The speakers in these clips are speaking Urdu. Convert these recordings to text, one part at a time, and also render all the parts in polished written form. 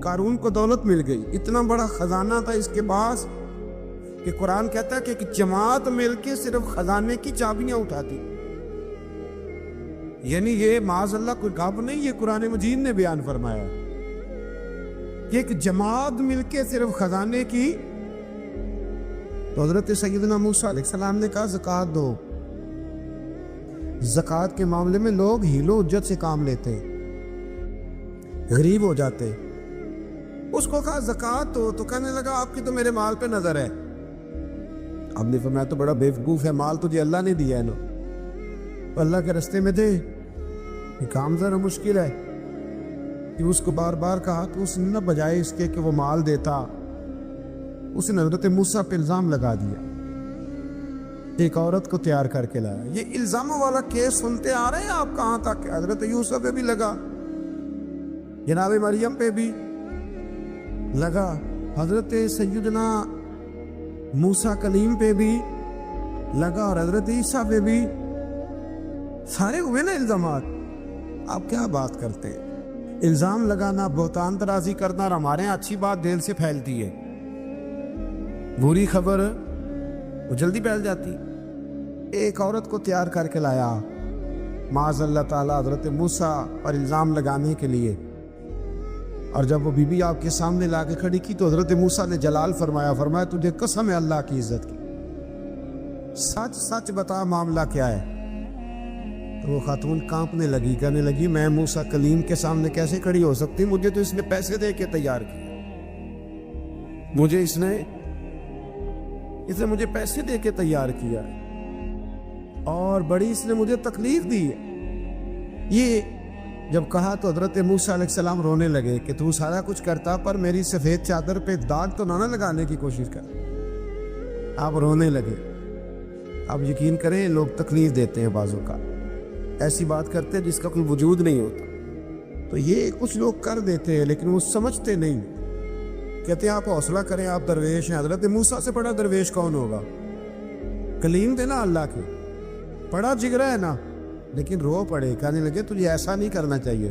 قارون کو دولت مل گئی، اتنا بڑا خزانہ تھا اس کے پاس کہ قرآن کہتا ہے کہ ایک جماعت مل کے صرف خزانے کی چابیاں اٹھاتی. یعنی یہ معاذ اللہ کوئی گپ نہیں، یہ قرآن مجید نے بیان فرمایا کہ ایک جماعت مل کے صرف خزانے کی. تو حضرت سیدنا موسیٰ علیہ السلام نے کہا زکوٰۃ دو. زکوٰۃ کے معاملے میں لوگ ہیل و حجت سے کام لیتے، غریب ہو جاتے. اس کو کہا زکوٰۃ دو تو کہنے لگا آپ کی تو میرے مال پہ نظر ہے. اب نے فرمایا تو بڑا بیوقوف ہے، مال تجھے اللہ نے دیا ہے نا، تو اللہ کے رستے میں دے. یہ کام ذرا مشکل ہے کہ اس کو بار بار کہا تو اس نے نہ بجائے اس کے کہ وہ مال دیتا، اس نے حضرت موسیٰ پہ الزام لگا دیا. ایک عورت کو تیار کر کے لایا. یہ الزاموں والا کیس سنتے آ رہے ہیں آپ کہاں تک؟ حضرت یوسف پہ بھی لگا، جناب مریم پہ بھی لگا، حضرت سیدنا موسیٰ کلیم پہ بھی لگا، اور حضرت عیسیٰ پہ بھی. سارے ہوئے نا الزامات. آپ کیا بات کرتے ہیں؟ الزام لگانا، بہتان ترازی کرنا، اور ہمارے یہاں اچھی بات دل سے پھیلتی ہے، بری خبر وہ جلدی پھیل جاتی. ایک عورت کو تیار کر کے لایا معاذ اللہ تعالیٰ حضرت موسیٰ پر الزام لگانے کے لیے، اور جب وہ بی بی آپ کے سامنے لا کے کھڑی کی تو حضرت موسیٰ نے جلال فرمایا تجھے قسم ہے اللہ کی عزت کی، سچ سچ بتا معاملہ کیا ہے. تو وہ خاتون کانپنے لگی، کہنے لگی میں موسیٰ کلیم کے سامنے کیسے کھڑی ہو سکتی؟ مجھے تو اس نے پیسے دے کے تیار کیا، مجھے اس نے مجھے پیسے دے کے تیار کیا، اور بڑی اس نے مجھے تکلیف دی ہے. یہ جب کہا تو حضرت موسیٰ علیہ السلام رونے لگے کہ تو سارا کچھ کرتا پر میری سفید چادر پہ داغ تو نہ لگانے کی کوشش کر. آپ رونے لگے. آپ یقین کریں لوگ تکلیف دیتے ہیں، بعضوں کا ایسی بات کرتے ہیں جس کا کوئی وجود نہیں ہوتا. تو یہ کچھ لوگ کر دیتے ہیں لیکن وہ سمجھتے نہیں. کہتے ہیں آپ حوصلہ کریں، آپ درویش ہیں. حضرت موسیٰ سے بڑا درویش کون ہوگا؟ کلیم تھے نا اللہ کے، بڑا جگرا ہے نا. لیکن رو پڑے، کہنے لگے تجھے ایسا نہیں کرنا چاہیے.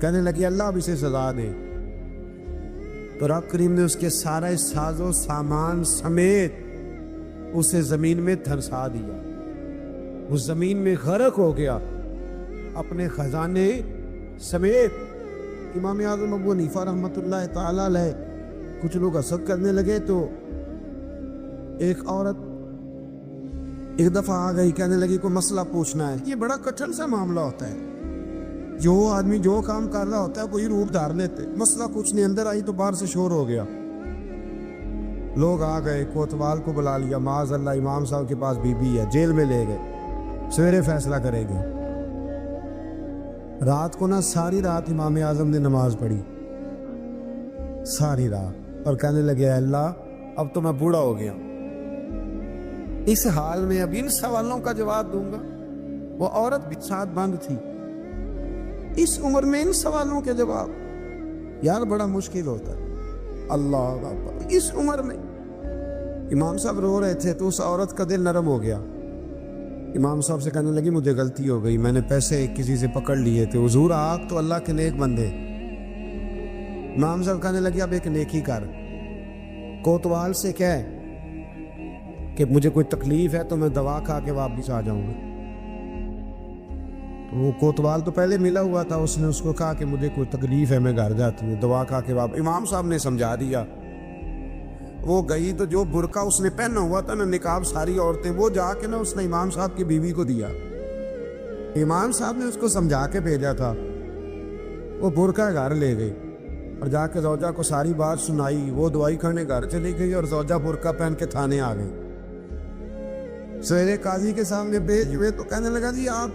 کہنے لگے اللہ اب اسے سزا دے. تو رب کریم نے اس کے سارے ساز و سامان سمیت اسے زمین میں دھنسا دیا. وہ زمین میں غرق ہو گیا اپنے خزانے سمیت. امام اعظم ابو حنیفہ رحمۃ اللہ تعالی علیہ کچھ لوگ حسد کرنے لگے تو ایک عورت ایک دفعہ آ گئی، کہنے لگی کوئی مسئلہ پوچھنا ہے. یہ بڑا کٹھن سا معاملہ ہوتا ہے، جو آدمی جو کام کر رہا ہوتا ہے کوئی روپ دھار لیتے. مسئلہ پوچھنے اندر آئی تو باہر سے شور ہو گیا. لوگ آ گئے، کوتوال کو بلا لیا. معاذ اللہ امام صاحب کے پاس بی بی ہے، جیل میں لے گئے، سویرے فیصلہ کریں گے. رات کو ساری رات امام اعظم نے نماز پڑھی، ساری رات، اور کہنے لگے اللہ اب تو میں بوڑھا ہو گیا، اس حال میں اب ان سوالوں کا جواب دوں گا. وہ عورت بھی ساتھ بند تھی. اس عمر میں ان سوالوں کے جواب یار بڑا مشکل ہوتا ہے. اللہ اکبر. اس عمر میں امام صاحب رو رہے تھے تو اس عورت کا دل نرم ہو گیا. امام صاحب سے کہنے لگی مجھے غلطی ہو گئی، میں نے پیسے کسی سے پکڑ لیے تھے. حضور آپ تو اللہ کے نیک بندے. امام صاحب کہنے لگے اب ایک نیکی کر، کوتوال سے کہہ کہ مجھے کوئی تکلیف ہے تو میں دوا کھا کے واپس آ جاؤں گا. تو وہ کوتوال تو پہلے ملا ہوا تھا، اس نے اس کو کہا کہ مجھے کوئی تکلیف ہے میں گھر جاتی ہوں، دوا کھا کے واپس. امام صاحب نے سمجھا دیا. وہ گئی تو جو برقع اس نے پہنا ہوا تھا نا، نقاب ساری عورتیں، وہ جا کے اس نے امام صاحب کی بیوی کو دیا. امام صاحب نے اس کو سمجھا کے بھیجا تھا. وہ برقع گھر لے گئی اور جا کے زوجہ کو ساری بات سنائی. وہ دوائی کھانے گھر چلی گئی اور زوجہ برقع پہن کے تھانے آ گئی. سویرے قاضی کے سامنے پیش ہوئے تو کہنے لگا جی آپ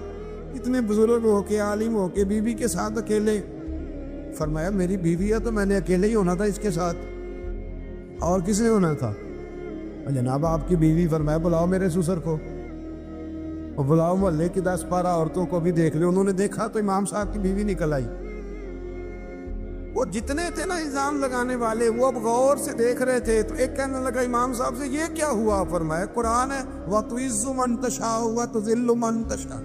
اتنے بزرگ ہو کے عالم ہو کے بیوی کے ساتھ اکیلے. فرمایا میری بیوی ہے تو میں نے اکیلے ہی ہونا تھا اس کے ساتھ، اور کس نے ہونا تھا؟ جناب آپ کی بیوی. فرمایا بلاؤ میرے سسر کو، اور بلاؤ محلے کی 10-12 عورتوں کو بھی دیکھ لے. انہوں نے دیکھا تو امام صاحب کی بیوی نکل آئی. وہ جتنے تھے نا الزام لگانے والے وہ اب غور سے دیکھ رہے تھے. تو ایک کہنے لگا امام صاحب سے یہ کیا ہوا؟ فرمایا قرآن ہے وَتُعِزُّ مَن تَشَاءُ وَتُذِلُّ مَن تَشَاءُ.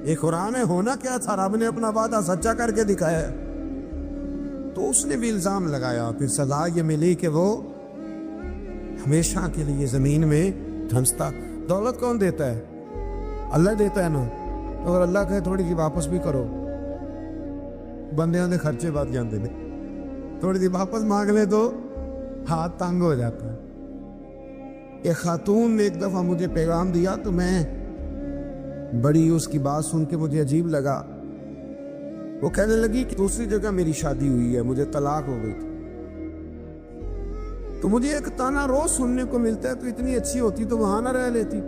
یہ قرآن ہے. ہونا کیا تھا؟ رب نے اپنا وعدہ سچا کر کے دکھایا ہے. تو اس نے بھی الزام لگایا، پھر سزا یہ ملی کہ وہ ہمیشہ کے لیے زمین میں دھنستا۔ دولت کون دیتا ہے؟ اللہ دیتا ہے نا، اور اللہ کہے تھوڑی سی واپس بھی کرو، بندیاں دے خرچے بات جاندے نے، تھوڑی سی واپس مانگ لے تو ہاتھ تنگ ہو جاتا ہے۔ ایک خاتون نے ایک دفعہ مجھے پیغام دیا تو میں بڑی اس کی بات سن کے مجھے عجیب لگا۔ وہ کہنے لگی کہ دوسری جگہ میری شادی ہوئی ہے، مجھے طلاق ہو گئی تھی، تو مجھے ایک تانا روز سننے کو ملتا ہے تو اتنی اچھی ہوتی تو وہاں نہ رہ لیتی۔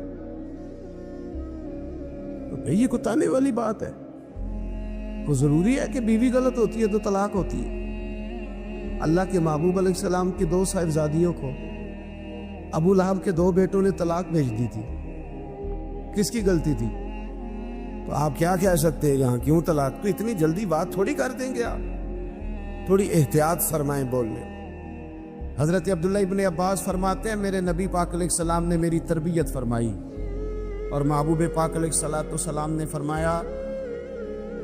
تو بھئی یہ کوئی تانے والی بات ہے؟ وہ ضروری ہے کہ بیوی غلط ہوتی ہے تو طلاق ہوتی ہے؟ اللہ کے محبوب علیہ السلام کی 2 صاحبزادیوں کو ابو لہب کے 2 بیٹوں نے طلاق بھیج دی تھی، کس کی غلطی تھی؟ تو آپ کیا کہہ سکتے ہیں یہاں کیوں طلاق؟ تو اتنی جلدی بات تھوڑی کر دیں گے آپ، تھوڑی احتیاط فرمائیں بولنے۔ حضرت عبداللہ ابن عباس فرماتے ہیں میرے نبی پاک علیہ السلام نے میری تربیت فرمائی، اور محبوب پاک علیہ السلام نے فرمایا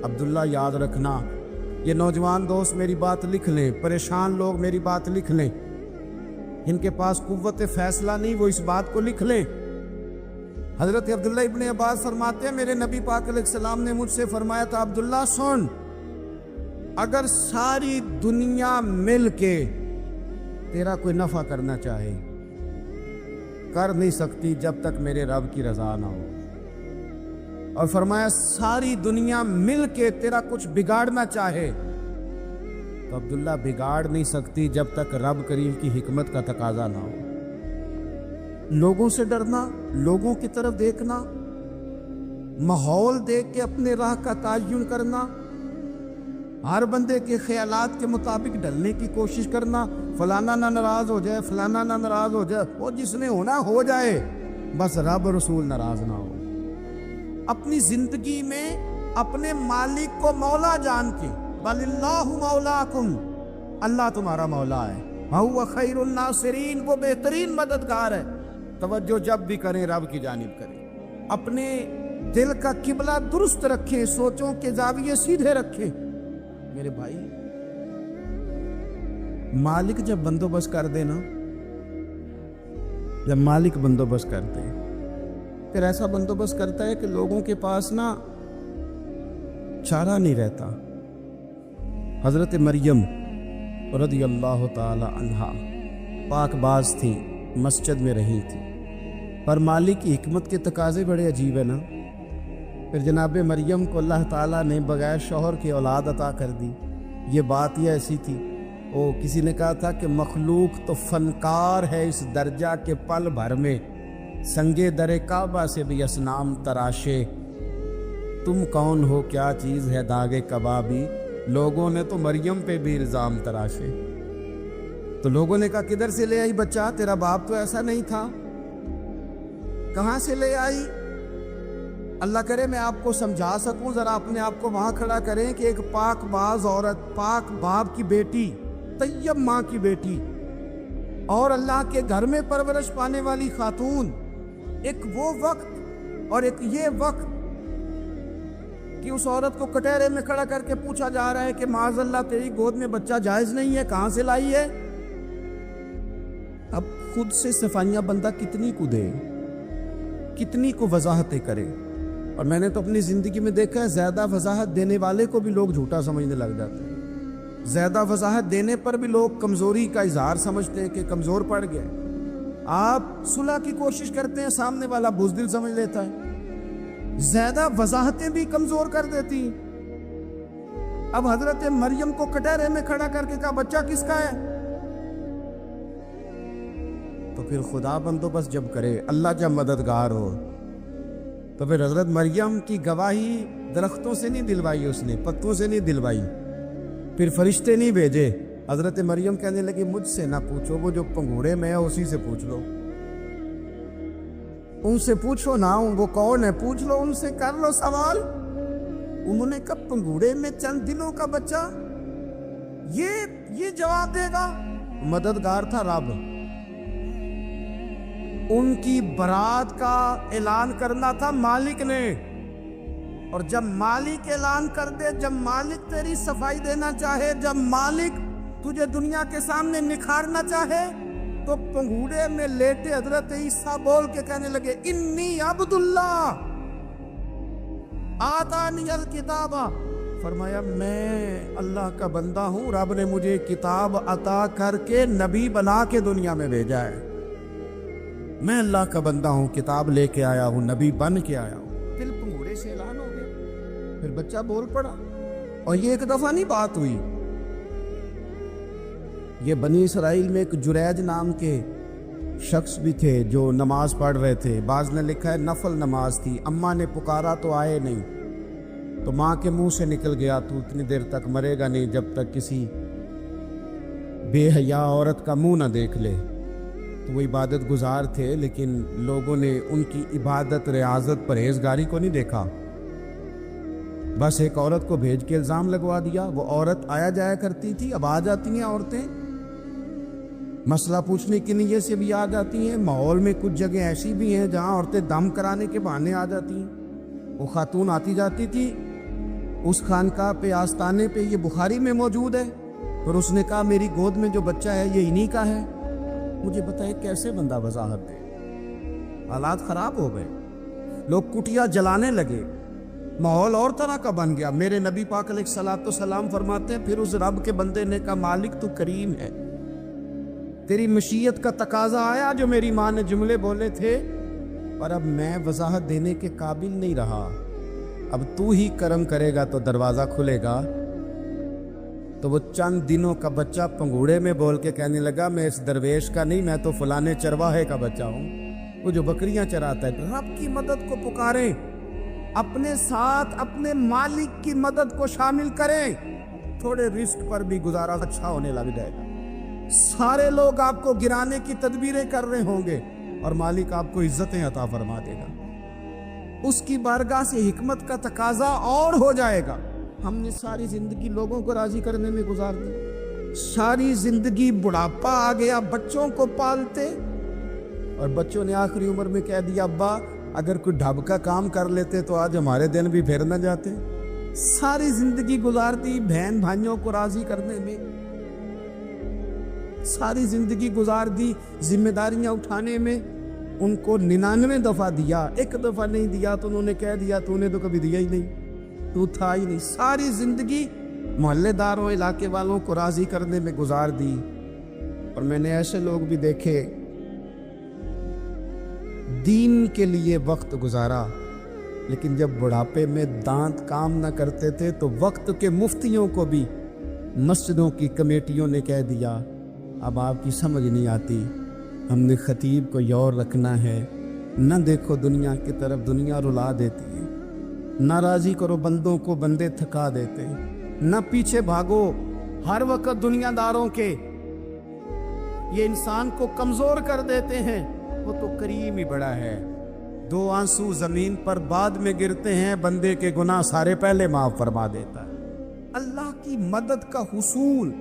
عبداللہ یاد رکھنا، یہ نوجوان دوست میری بات لکھ لیں، پریشان لوگ میری بات لکھ لیں، ان کے پاس قوت فیصلہ نہیں، وہ اس بات کو لکھ لیں۔ حضرت عبداللہ ابن عباس فرماتے ہیں میرے نبی پاک علیہ السلام نے مجھ سے فرمایا تھا عبداللہ سن، اگر ساری دنیا مل کے تیرا کوئی نفع کرنا چاہے کر نہیں سکتی جب تک میرے رب کی رضا نہ ہو، اور فرمایا ساری دنیا مل کے تیرا کچھ بگاڑنا چاہے تو عبداللہ بگاڑ نہیں سکتی جب تک رب کریم کی حکمت کا تقاضا نہ ہو۔ لوگوں سے ڈرنا، لوگوں کی طرف دیکھنا، ماحول دیکھ کے اپنے راہ کا تعین کرنا، ہر بندے کے خیالات کے مطابق ڈھلنے کی کوشش کرنا، فلانا نہ ناراض ہو جائے، فلانا نہ ناراض ہو جائے، وہ جس نے ہونا ہو جائے، بس رب رسول ناراض نہ ہو۔ اپنی زندگی میں اپنے مالک کو مولا جان کے، بل اللہ مولاکم، اللہ تمہارا مولا ہے، وَهُوَ خَيْرُ النَّاصِرِينَ، وہ بہترین مددگار ہے۔ توجہ جب بھی کریں رب کی جانب کریں، اپنے دل کا قبلہ درست رکھیں، سوچوں کے زاویے سیدھے رکھیں۔ میرے بھائی مالک جب بندوبست کر دے نا، جب مالک بندوبست کرتے پھر ایسا بندوبست کرتا ہے کہ لوگوں کے پاس نا چارہ نہیں رہتا۔ حضرت مریم رضی اللہ تعالی عنہا پاک باز تھی، مسجد میں رہی تھی، پر مالک کی حکمت کے تقاضے بڑے عجیب ہیں نا۔ پھر جناب مریم کو اللہ تعالیٰ نے بغیر شوہر کی اولاد عطا کر دی۔ یہ بات یہ ایسی تھی، وہ کسی نے کہا تھا کہ مخلوق تو فنکار ہے اس درجہ کے پل بھر میں سنگے در کعبہ سے بھی اصنام تراشے، تم کون ہو کیا چیز ہے داغے کبابی، لوگوں نے تو مریم پہ بھی الزام تراشے۔ تو لوگوں نے کہا کدھر سے لے آئی بچہ، تیرا باپ تو ایسا نہیں تھا، کہاں سے لے آئی؟ اللہ کرے میں آپ کو سمجھا سکوں، ذرا اپنے آپ کو وہاں کھڑا کریں کہ ایک پاک باز عورت، پاک باپ کی بیٹی، طیب ماں کی بیٹی، اور اللہ کے گھر میں پرورش پانے والی خاتون، ایک وہ وقت اور ایک یہ وقت کہ اس عورت کو کٹہرے میں کھڑا کر کے پوچھا جا رہا ہے کہ معاذ اللہ تیری گود میں بچہ جائز نہیں ہے، کہاں سے لائی ہے؟ اب خود سے صفائیاں بندہ کتنی کو دے، کتنی کو وضاحتیں کرے۔ اور میں نے تو اپنی زندگی میں دیکھا ہے زیادہ وضاحت دینے والے کو بھی لوگ جھوٹا سمجھنے لگ جاتے ہیں، زیادہ وضاحت دینے پر بھی لوگ کمزوری کا اظہار سمجھتے ہیں کہ کمزور پڑ گئے۔ آپ صلح کی کوشش کرتے ہیں، سامنے والا بزدل سمجھ لیتا ہے، زیادہ وضاحتیں بھی کمزور کر دیتی ہیں۔ اب حضرت مریم کو کٹہرے میں کھڑا کر کے کہا بچہ کس کا ہے؟ تو پھر خدا بندوبست جب کرے، اللہ جب مددگار ہو، تو پھر حضرت مریم کی گواہی درختوں سے نہیں دلوائی، اس نے پتوں سے نہیں دلوائی، پھر فرشتے نہیں بھیجے۔ حضرت مریم کہنے لگی مجھ سے نہ پوچھو، وہ جو پنگوڑے میں ہے اسی سے پوچھ لو، ان سے پوچھو نا، وہ کون ہے پوچھ لو، ان سے کر لو سوال۔ انہوں نے کہا پنگوڑے میں چند دنوں کا بچہ، یہ جواب دے گا؟ مددگار تھا رب، ان کی برات کا اعلان کرنا تھا مالک نے، اور جب مالک اعلان کر دے، جب مالک تیری صفائی دینا چاہے، جب مالک تجھے دنیا کے سامنے نکھارنا چاہے تو پنگھوڑے میں لیٹے حضرت عیسیٰ بول کے کہنے لگے انی عبداللہ آتانی الکتاب، فرمایا میں اللہ کا بندہ ہوں، رب نے مجھے کتاب عطا کر کے نبی بنا کے دنیا میں بھیجا ہے، میں اللہ کا بندہ ہوں، کتاب لے کے آیا ہوں، نبی بن کے آیا ہوں۔ پھر پنگھوڑے سے اعلان ہو گیا، پھر بچہ بول پڑا، اور یہ ایک دفعہ نہیں بات ہوئی۔ یہ بنی اسرائیل میں ایک جریج نام کے شخص بھی تھے جو نماز پڑھ رہے تھے، بعض نے لکھا ہے نفل نماز تھی، اماں نے پکارا تو آئے نہیں، تو ماں کے منہ سے نکل گیا تو اتنی دیر تک مرے گا نہیں جب تک کسی بے حیا عورت کا منہ نہ دیکھ لے۔ تو وہ عبادت گزار تھے، لیکن لوگوں نے ان کی عبادت، ریاضت، پرہیزگاری کو نہیں دیکھا، بس ایک عورت کو بھیج کے الزام لگوا دیا۔ وہ عورت آیا جایا کرتی تھی، اب آ جاتی ہیں عورتیں، مسئلہ پوچھنے کی نیت سے بھی آ جاتی ہیں۔ ماحول میں کچھ جگہ ایسی بھی ہیں جہاں عورتیں دم کرانے کے بہانے آ جاتی ہیں۔ وہ خاتون آتی جاتی تھی، اس خانقاہ پہ، آستانے پہ، یہ بخاری میں موجود ہے، پھر اس نے کہا میری گود میں جو بچہ ہے یہ انہی کا ہے۔ مجھے بتائے کیسے بندہ وضاحت دے؟ حالات خراب ہو گئے، لوگ کٹیا جلانے لگے، ماحول اور طرح کا بن گیا۔ میرے نبی پاک علیہ الصلوۃ والسلام فرماتے ہیں پھر اس رب کے بندے نے کہا مالک تو کریم ہے، تیری مشیت کا تقاضا آیا جو میری ماں نے جملے بولے تھے، پر اب میں وضاحت دینے کے قابل نہیں رہا، اب تو ہی کرم کرے گا تو دروازہ کھلے گا۔ تو وہ چند دنوں کا بچہ پنگھوڑے میں بول کے کہنے لگا میں اس درویش کا نہیں، میں تو فلانے چرواہے کا بچہ ہوں، وہ جو بکریاں چراتا ہے۔ رب کی مدد کو پکاریں، اپنے ساتھ اپنے مالک کی مدد کو شامل کریں، تھوڑے رزق پر بھی گزارا اچھا ہونے لگ جائے گا۔ سارے لوگ آپ کو گرانے کی تدبیریں کر رہے ہوں گے اور مالک آپ کو عزتیں عطا فرما دے گا، اس کی بارگاہ سے حکمت کا تقاضا اور ہو جائے گا۔ ہم نے ساری زندگی لوگوں کو راضی کرنے میں گزار دی، ساری زندگی بڑھاپا آ گیا بچوں کو پالتے، اور بچوں نے آخری عمر میں کہہ دیا ابا اگر کوئی ڈھب کا کام کر لیتے تو آج ہمارے دن بھی پھر نہ جاتے۔ ساری زندگی گزار دی بہن بھائیوں کو راضی کرنے میں، ساری زندگی گزار دی ذمہ داریاں اٹھانے میں، ان کو 99 دفعہ دیا، ایک دفعہ نہیں دیا تو انہوں نے کہہ دیا تو نے تو کبھی دیا ہی نہیں، تو تھا ہی نہیں۔ ساری زندگی محلے داروں، علاقے والوں کو راضی کرنے میں گزار دی۔ اور میں نے ایسے لوگ بھی دیکھے دین کے لیے وقت گزارا، لیکن جب بڑھاپے میں دانت کام نہ کرتے تھے تو وقت کے مفتیوں کو بھی مسجدوں کی کمیٹیوں نے کہہ دیا اب آپ کی سمجھ نہیں آتی، ہم نے خطیب کو یور رکھنا ہے، نہ دیکھو دنیا کی طرف، دنیا رلا دیتی ہے، نہ راضی کرو بندوں کو، بندے تھکا دیتے ہیں، نہ پیچھے بھاگو ہر وقت دنیا داروں کے، یہ انسان کو کمزور کر دیتے ہیں۔ وہ تو کریم ہی بڑا ہے، 2 آنسو زمین پر بعد میں گرتے ہیں، بندے کے گناہ سارے پہلے معاف فرما دیتا ہے۔ اللہ کی مدد کا حصول،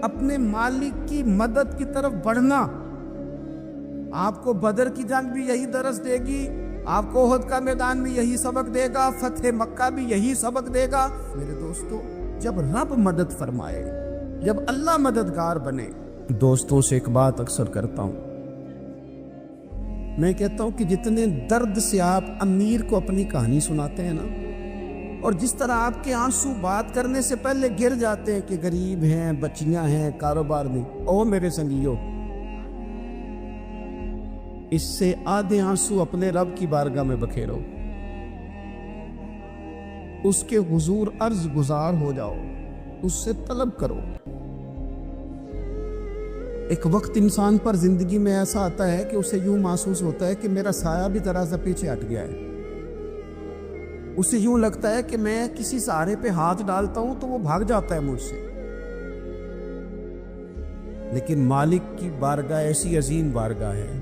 اپنے مالک کی مدد کی طرف بڑھنا، آپ کو بدر کی جنگ بھی یہی درس دے گی، آپ کو احد کا میدان بھی یہی سبق دے گا، فتح مکہ بھی یہی سبق دے گا۔ میرے دوستو، جب رب مدد فرمائے، جب اللہ مددگار بنے، دوستوں سے ایک بات اکثر کرتا ہوں، میں کہتا ہوں کہ جتنے درد سے آپ امیر کو اپنی کہانی سناتے ہیں نا، اور جس طرح آپ کے آنسو بات کرنے سے پہلے گر جاتے ہیں کہ غریب ہیں، بچیاں ہیں، کاروبار نہیں، او میرے سنگیو، اس سے آدھے آنسو اپنے رب کی بارگاہ میں بکھیرو، اس کے حضور عرض گزار ہو جاؤ، اس سے طلب کرو۔ ایک وقت انسان پر زندگی میں ایسا آتا ہے کہ اسے یوں محسوس ہوتا ہے کہ میرا سایہ بھی ذرا سا پیچھے ہٹ گیا ہے، اسے یوں لگتا ہے کہ میں کسی سہارے پہ ہاتھ ڈالتا ہوں تو وہ بھاگ جاتا ہے مجھ سے، لیکن مالک کی بارگاہ ایسی عظیم بارگاہ ہے،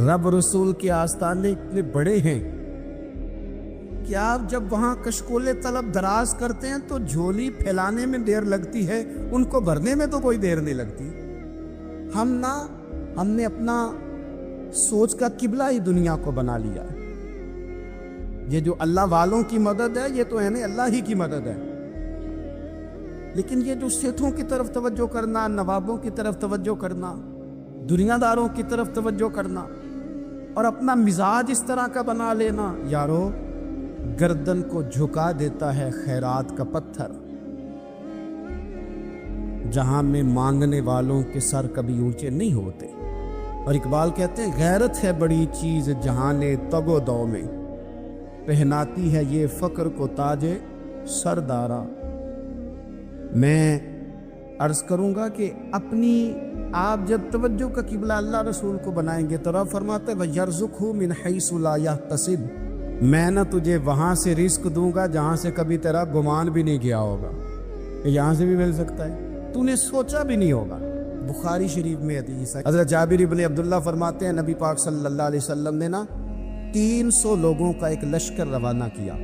رب رسول کے آستانے اتنے بڑے ہیں کہ آپ جب وہاں کشکولے طلب دراز کرتے ہیں تو جھولی پھیلانے میں دیر لگتی ہے، ان کو بھرنے میں تو کوئی دیر نہیں لگتی۔ ہم نے اپنا سوچ کا قبلہ ہی دنیا کو بنا لیا۔ یہ جو اللہ والوں کی مدد ہے، یہ تو ہے نا اللہ ہی کی مدد ہے۔ لیکن یہ جو سیٹھوں کی طرف توجہ کرنا، نوابوں کی طرف توجہ کرنا، دنیا داروں کی طرف توجہ کرنا اور اپنا مزاج اس طرح کا بنا لینا، یارو گردن کو جھکا دیتا ہے خیرات کا پتھر، جہاں میں مانگنے والوں کے سر کبھی اونچے نہیں ہوتے۔ اور اقبال کہتے ہیں غیرت ہے بڑی چیز جہان تگ و دو میں، پہناتی ہے یہ فقر کو تاج سردارا۔ میں عرض کروں گا کہ اپنی آپ جب توجہ کا قبلہ اللہ رسول کو بنائیں گے تو رب فرماتے ہیں وَيَرْزُقْهُ مِنْ حَيْثُ لَا يَحْتَسِبُ، میں نہ تجھے وہاں سے رزق دوں گا جہاں سے کبھی تیرا گمان بھی نہیں کیا ہوگا کہ یہاں سے بھی مل سکتا ہے، تو نے سوچا بھی نہیں ہوگا۔ بخاری شریف میں حدیث ہے، حضرت جابر ابن عبداللہ فرماتے ہیں نبی پاک صلی اللہ علیہ وسلم نے 300 لوگوں کا ایک لشکر روانہ کیا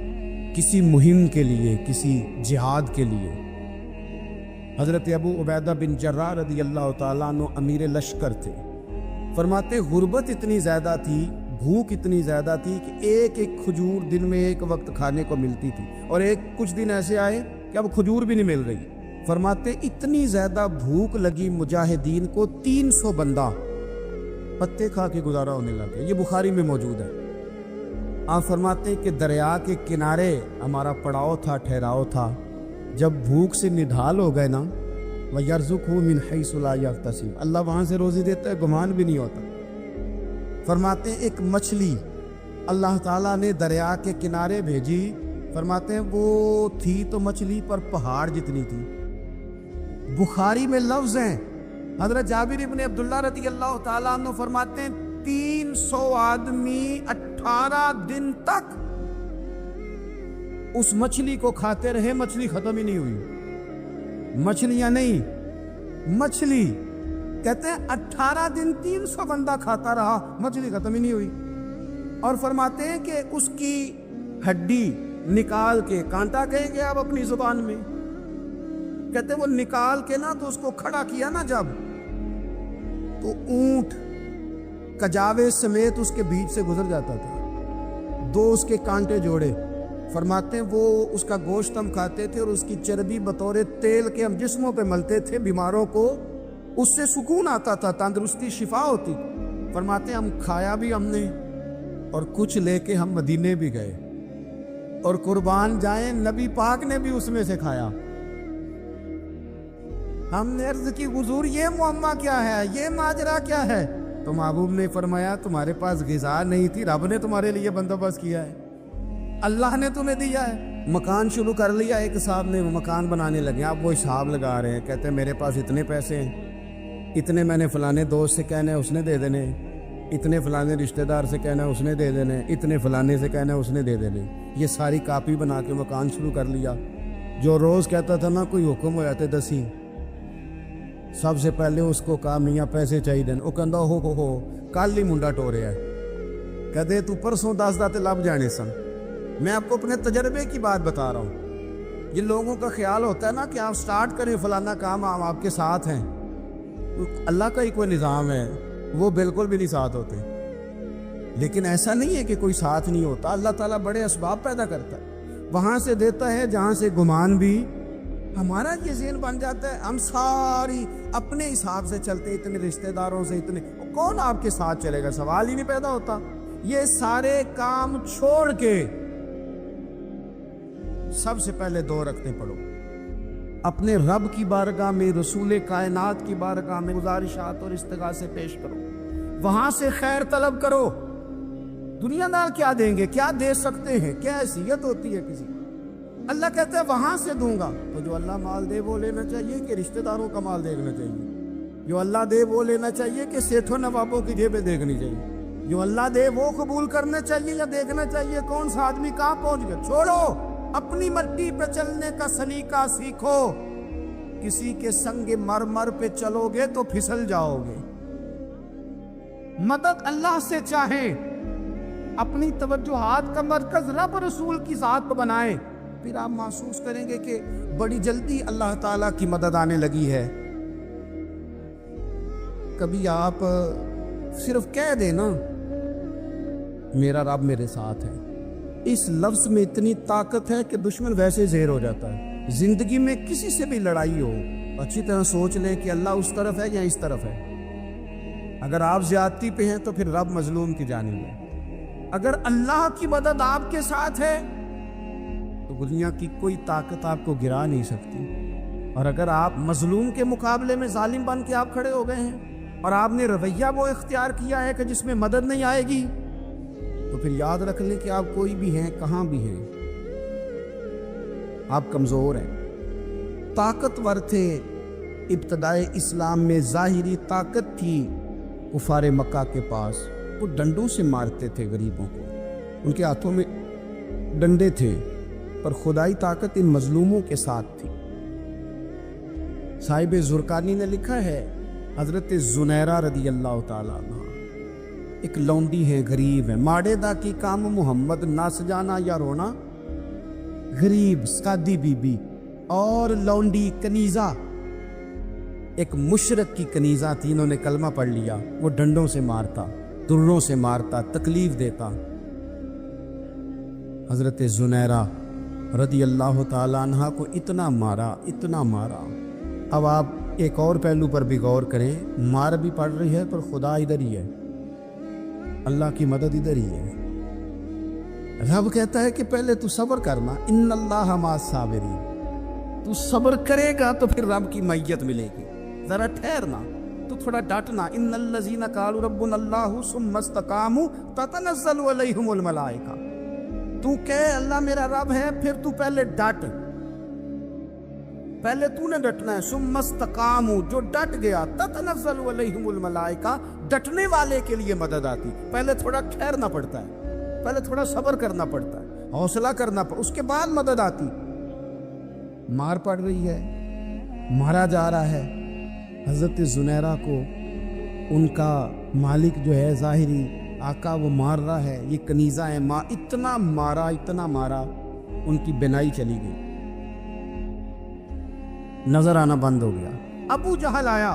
کسی مہم کے لیے، کسی جہاد کے لیے۔ حضرت ابو عبیدہ بن جراح رضی اللہ تعالیٰ عنہ امیر لشکر تھے۔ فرماتے غربت اتنی زیادہ تھی، بھوک اتنی زیادہ تھی کہ ایک ایک کھجور دن میں ایک وقت کھانے کو ملتی تھی، اور کچھ دن ایسے آئے کہ اب کھجور بھی نہیں مل رہی۔ فرماتے اتنی زیادہ بھوک لگی مجاہدین کو 300 بندہ پتے کھا کے گزارا ہونے لگے۔ یہ بخاری میں موجود ہے۔ آپ فرماتے کہ دریا کے کنارے ہمارا پڑاؤ تھا، ٹھہراؤ تھا، جب بھوک سے نڈھال ہو گئے نا وَيَرْزُقْهُ مِنْ حَيْثُ لَا يَحْتَسِبُ، اللہ وہاں سے روزی دیتا ہے، گمان بھی نہیں ہوتا۔ فرماتے ہیں ایک مچھلی اللہ تعالیٰ نے دریا کے کنارے بھیجی، فرماتے ہیں وہ تھی تو مچھلی پر پہاڑ جتنی تھی۔ بخاری میں لفظ ہیں، حضرت جابر ابن عبداللہ رضی اللہ تعالیٰ عنہ فرماتے ہیں 300 آدمی 18 دن تک اس مچھلی کو کھاتے رہے، مچھلی ختم ہی نہیں ہوئی۔ مچھلیاں نہیں، مچھلی کہتے ہیں 18 دن 300 بندہ کھاتا رہا، مچھلی ختم ہی نہیں ہوئی۔ اور فرماتے ہیں کہ اس کی ہڈی نکال کے، کانٹا کہیں گے آپ اپنی زبان میں، کہتے ہیں وہ نکال کے نا تو اس کو کھڑا کیا نا جب، تو اونٹ کجاوے سمیت اس کے بیچ سے گزر جاتا تھا، 2 اس کے کانٹے جوڑے۔ فرماتے ہیں وہ اس کا گوشت ہم کھاتے تھے اور اس کی چربی بطور تیل کے ہم جسموں پہ ملتے تھے، بیماروں کو اس سے سکون آتا تھا، تندرستی شفا ہوتی تھی۔ فرماتے ہیں ہم کھایا بھی ہم نے، اور کچھ لے کے ہم مدینے بھی گئے، اور قربان جائیں نبی پاک نے بھی اس میں سے کھایا۔ ہم نے عرض کی حضور یہ معمہ کیا ہے، یہ ماجرا کیا ہے؟ تو محبوب نے فرمایا تمہارے پاس غذا نہیں تھی، رب نے تمہارے لیے بندوبست کیا ہے، اللہ نے تمہیں دیا ہے۔ مکان شروع کر لیا، ایک صاحب نے مکان بنانے لگے، آپ وہ حساب لگا رہے ہیں، کہتے ہیں میرے پاس اتنے پیسے ہیں، اتنے میں نے فلانے دوست سے کہنا ہے اس نے دے دینے، اتنے فلانے رشتہ دار سے کہنا ہے اس نے دے دینے، اتنے فلانے سے کہنا ہے اس نے دے دینے۔ یہ ساری کاپی بنا کے مکان شروع کر لیا۔ جو روز کہتا تھا نا کوئی حکم ہو جاتے 10 سب سے پہلے اس کو کہا میاں پیسے چاہیے، وہ کہندا ہو کل ہی منڈا ٹوریا ہے، کہتے تو پرسوں 10 داتے لب جانے سن۔ میں آپ کو اپنے تجربے کی بات بتا رہا ہوں۔ یہ لوگوں کا خیال ہوتا ہے نا کہ آپ سٹارٹ کریں فلانا کام، آپ کے ساتھ ہیں، اللہ کا ہی کوئی نظام ہے، وہ بالکل بھی نہیں ساتھ ہوتے۔ لیکن ایسا نہیں ہے کہ کوئی ساتھ نہیں ہوتا، اللہ تعالیٰ بڑے اسباب پیدا کرتا ہے، وہاں سے دیتا ہے جہاں سے گمان بھی ہمارا یہ ذہن بن جاتا ہے، ہم ساری اپنے حساب سے چلتے، اتنے رشتہ داروں سے، اتنے کون آپ کے ساتھ چلے گا، سوال ہی نہیں پیدا ہوتا۔ یہ سارے کام چھوڑ کے سب سے پہلے 2 رکعتیں پڑھو، اپنے رب کی بارگاہ میں، رسول کائنات کی بارگاہ میں گزارشات اور استغاثے پیش کرو، وہاں سے خیر طلب کرو۔ دنیا دار کیا دیں گے، کیا دے سکتے ہیں، کیا حیثیت ہوتی ہے کسی، اللہ کہتا ہے وہاں سے دوں گا۔ تو جو اللہ مال دے وہ لینا چاہیے کہ رشتہ داروں کا مال دیکھنا چاہیے؟ جو اللہ دے وہ لینا چاہیے کہ سیٹھوں نوابوں کی جیبیں دیکھنی چاہیے؟ جو اللہ دے وہ قبول کرنا چاہیے یا دیکھنا چاہیے کون سا آدمی کہاں پہنچ گیا؟ چھوڑو، اپنی مٹی پہ چلنے کا سلیقہ سیکھو۔ کسی کے سنگ مرمر پہ چلو گے تو پھسل جاؤ گے۔ مدد اللہ سے چاہیں، اپنی توجہات کا مرکز رب رسول کی ذات کو بنائیں، پھر آپ محسوس کریں گے کہ بڑی جلدی اللہ تعالیٰ کی مدد آنے لگی ہے۔ کبھی آپ صرف کہہ دیں نا میرا رب میرے ساتھ ہے، اس لفظ میں اتنی طاقت ہے کہ دشمن ویسے زہر ہو جاتا ہے۔ زندگی میں کسی سے بھی لڑائی ہو اچھی طرح سوچ لیں کہ اللہ اس طرف ہے یا اس طرف ہے. اگر آپ زیادتی پہ ہیں تو پھر رب مظلوم کی جانب ہے. اگر اللہ کی مدد آپ کے ساتھ ہے تو دنیا کی کوئی طاقت آپ کو گرا نہیں سکتی. اور اگر آپ مظلوم کے مقابلے میں ظالم بن کے آپ کھڑے ہو گئے ہیں اور آپ نے رویہ وہ اختیار کیا ہے کہ جس میں مدد نہیں آئے گی, تو پھر یاد رکھ لیں کہ آپ کوئی بھی ہیں, کہاں بھی ہیں, آپ کمزور ہیں. طاقتور تھے ابتدائے اسلام میں, ظاہری طاقت تھی کفار مکہ کے پاس, وہ ڈنڈوں سے مارتے تھے غریبوں کو, ان کے ہاتھوں میں ڈنڈے تھے, پر خدائی طاقت ان مظلوموں کے ساتھ تھی. صاحب زرقانی نے لکھا ہے حضرت زنیرہ رضی اللہ تعالیٰ عنہ ایک لونڈی ہے, غریب ہے, ماڑے دا کی کام محمد نس جانا یا رونا, غریب سادی بی بی اور لونڈی کنیزہ, ایک مشرک کی کنیزہ تھی, انہوں نے کلمہ پڑھ لیا, وہ ڈنڈوں سے مارتا, دروں سے مارتا, تکلیف دیتا. حضرت زنیرہ رضی اللہ تعالیٰ عنہ کو اتنا مارا, اتنا مارا. اب آپ ایک اور پہلو پر بھی غور کریں, مار بھی پڑ رہی ہے پر خدا ادھر ہی ہے, اللہ کی مدد ادھر ہی ہے. رب کہتا ہے کہ پہلے تو صبر کرنا, ان اللہ مع الصابرین, تو صبر کرے گا تو پھر رب کی معیت ملے گی. ذرا ٹھہرنا, تو تھوڑا ڈٹنا. ان الذین قالوا ربنا اللہ ثم استقاموا تتنزل علیہم الملائکہ, تو کہے اللہ میرا رب ہے, پھر تو پہلے ڈٹ, پہلے تو نے ڈٹنا ہے. ثم استقاموا, جو ڈٹ گیا, تتنزل علیہم الملائکہ, ڈٹنے والے کے لیے مدد آتی. پہلے تھوڑا ٹھہرنا پڑتا ہے, پہلے تھوڑا صبر کرنا پڑتا ہے, حوصلہ کرنا پڑتا, اس کے بعد مدد آتی. مار پڑ رہی ہے, مارا جا رہا ہے. حضرت زنیرہ کو ان کا مالک جو ہے ظاہری آقا وہ مار رہا ہے, یہ کنیزہ ہے, اتنا مارا, اتنا مارا, ان کی بینائی چلی گئی, نظر آنا بند ہو گیا. ابو جہل آیا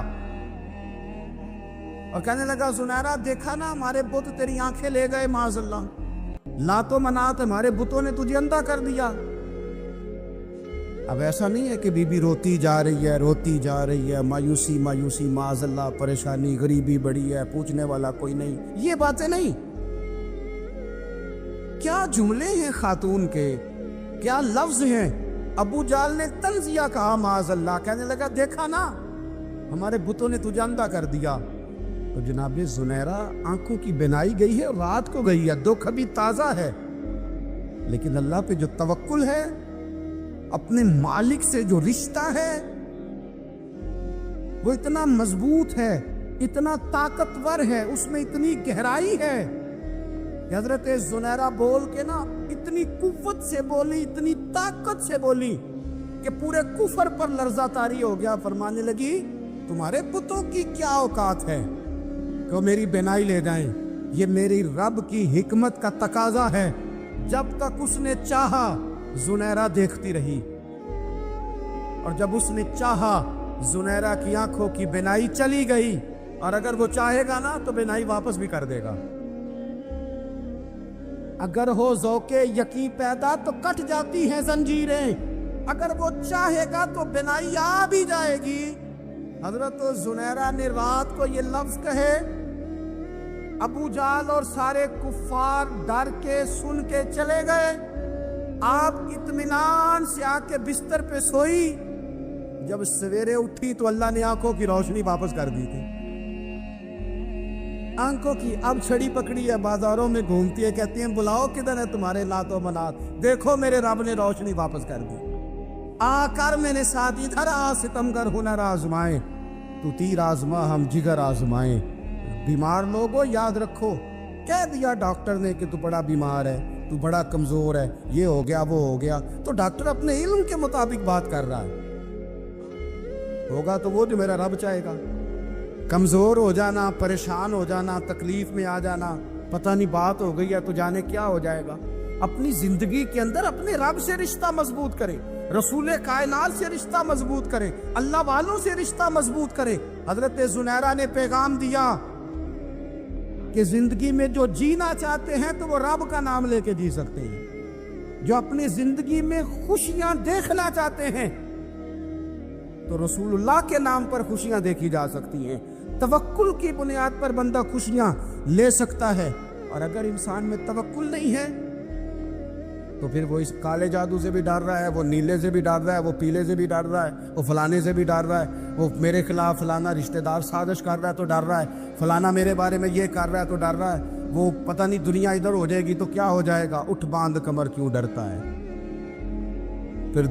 اور کہنے لگا زنیرہ دیکھا نا ہمارے بت تیری آنکھیں لے گئے, معاذ اللہ, لات و منات ہمارے بتوں نے تجھے اندھا کر دیا. اب ایسا نہیں ہے کہ بی بی روتی جا رہی ہے, روتی جا رہی ہے, مایوسی مایوسی, معاذ اللہ, پریشانی, غریبی بڑی ہے, پوچھنے والا کوئی نہیں, یہ باتیں نہیں. کیا جملے ہیں خاتون کے, کیا لفظ ہیں. ابو جال نے تنزیہ کہا, معاذ اللہ, کہنے لگا دیکھا نا ہمارے بتوں نے تجھے اندھا کر دیا. تو جناب زنیرہ آنکھوں کی بینائی گئی ہے, رات کو گئی ہے, دکھ ابھی تازہ ہے, لیکن اللہ پہ جو توکل ہے, اپنے مالک سے جو رشتہ ہے, وہ اتنا مضبوط ہے, اتنا طاقتور ہے, اس میں اتنی گہرائی ہے. حضرت زنیرہ بول کے نا اتنی قوت سے بولی, اتنی طاقت سے بولی کہ پورے کفر پر لرزہ طاری ہو گیا. فرمانے لگی تمہارے بتوں کی کیا اوقات ہے کہ وہ میری بینائی لے جائیں, یہ میری رب کی حکمت کا تقاضا ہے. جب تک اس نے چاہا زنیرہ دیکھتی رہی, اور جب اس نے چاہا زنیرہ کی آنکھوں کی بینائی چلی گئی, اور اگر وہ چاہے گا نا تو بینائی واپس بھی کر دے گا. اگر ہو ذوق یقین پیدا تو کٹ جاتی ہیں زنجیریں, اگر وہ چاہے گا تو بینائی آ بھی جائے گی. حضرت زنیرہ نے رات کو یہ لفظ کہے, ابو جال اور سارے کفار ڈر کے سن کے چلے گئے. آپ اطمینان سے آ کے بستر پہ سوئی. جب سویرے اٹھی تو اللہ نے آنکھوں کی روشنی واپس کر دی تھی. آنکھوں کی اب چھڑی پکڑی ہے, بازاروں میں گھومتی ہے, کہتی ہیں بلاؤ کدھر ہے تمہارے لات و منات, دیکھو میرے رب نے روشنی واپس کر دی. آ کر میرے ساتھ ادھر آ, ستمگر ہنر آزمائیں, تو تیر آزما ہم جگر آزمائیں. بیمار لوگوں یاد رکھو, کہہ دیا ڈاکٹر نے کہ تو بڑا بیمار ہے, تو بڑا کمزور ہے, یہ ہو گیا وہ ہو گیا, تو ڈاکٹر اپنے علم کے مطابق بات کر رہا ہے. ہوگا تو وہ جو میرا رب چاہے گا. کمزور ہو جانا, پریشان ہو جانا, تکلیف میں آ جانا, پتہ نہیں بات ہو گئی ہے تو جانے کیا ہو جائے گا. اپنی زندگی کے اندر اپنے رب سے رشتہ مضبوط کرے, رسول کائنات سے رشتہ مضبوط کرے, اللہ والوں سے رشتہ مضبوط کرے. حضرت زنیرہ نے پیغام دیا کہ زندگی میں جو جینا چاہتے ہیں تو وہ رب کا نام لے کے جی سکتے ہیں. جو اپنی زندگی میں خوشیاں دیکھنا چاہتے ہیں تو رسول اللہ کے نام پر خوشیاں دیکھی جا سکتی ہیں. توکل کی بنیاد پر بندہ خوشیاں لے سکتا ہے. اور اگر انسان میں توکل نہیں ہے تو پھر وہ اس کالے جادو سے بھی ڈر رہا ہے, وہ نیلے سے بھی ڈر رہا ہے, وہ پیلے سے بھی ڈر رہا ہے, وہ فلانے سے بھی ڈر رہا ہے, وہ میرے خلاف فلانا رشتہ دار سازش کر رہا ہے تو ڈر رہا ہے, فلانا میرے بارے میں یہ کر رہا ہے تو ڈر رہا ہے, وہ پتہ نہیں دنیا ادھر ہو جائے گی تو کیا ہو جائے گا. اٹھ باندھ کمر کیوں ڈرتا ہے. پھر